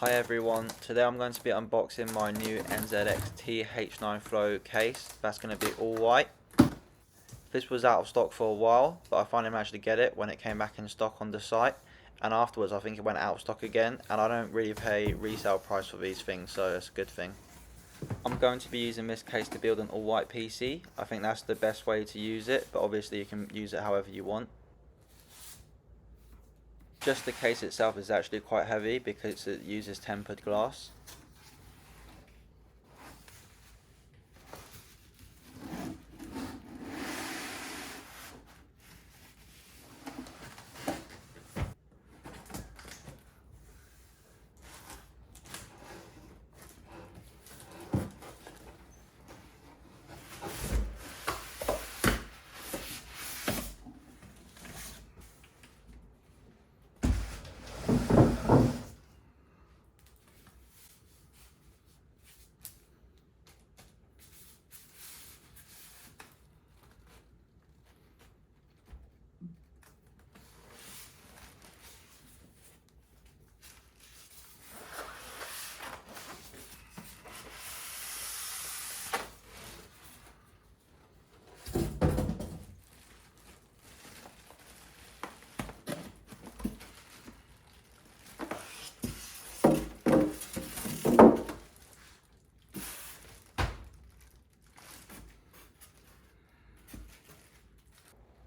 Hi everyone, today I'm going to be unboxing my new NZXT H9 Flow case. That's going to be all white. This was out of stock for a while, but I finally managed to get it when it came back in stock on the site, and afterwards I think it went out of stock again, and I don't really pay resale price for these things, so it's a good thing. I'm going to be using this case to build an all white PC. I think that's the best way to use it, but obviously you can use it however you want. Just the case itself is actually quite heavy because it uses tempered glass.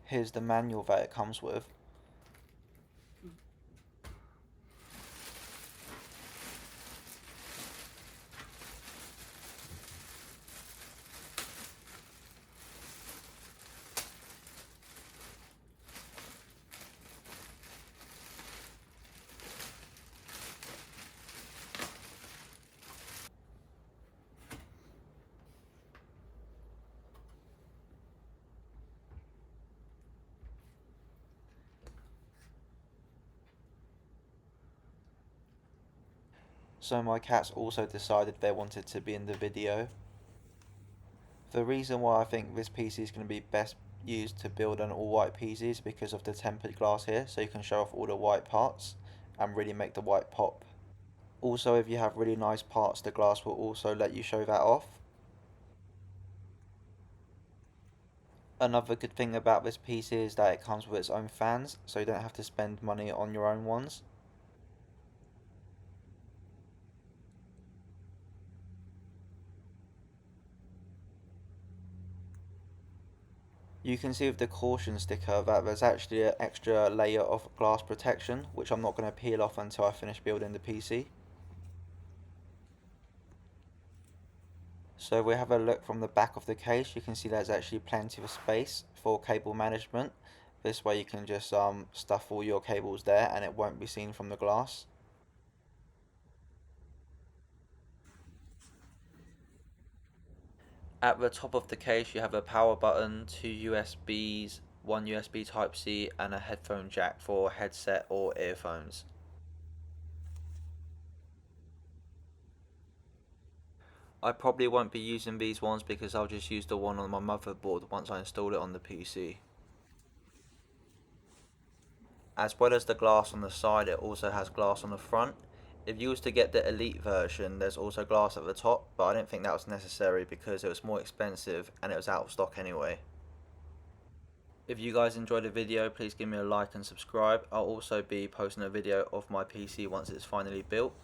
Here's the manual that it comes with. So my cats also decided they wanted to be in the video. The reason why I think this PC is going to be best used to build an all white PC is because of the tempered glass here, so you can show off all the white parts and really make the white pop. Also, if you have really nice parts, the glass will also let you show that off. Another good thing about this PC is that it comes with its own fans, so you don't have to spend money on your own ones. You can see with the caution sticker that there's actually an extra layer of glass protection, which I'm not going to peel off until I finish building the PC. So we have a look from the back of the case. You can see there's actually plenty of space for cable management. This way you can just stuff all your cables there and it won't be seen from the glass. At the top of the case you have a power button, 2 USBs, 1 USB Type-C and a headphone jack for headset or earphones. I probably won't be using these ones because I'll just use the one on my motherboard once I install it on the PC. As well as the glass on the side, it also has glass on the front. If you was to get the Elite version, there's also glass at the top, but I didn't think that was necessary because it was more expensive and it was out of stock anyway. If you guys enjoyed the video, please give me a like and subscribe. I'll also be posting a video of my PC once it's finally built.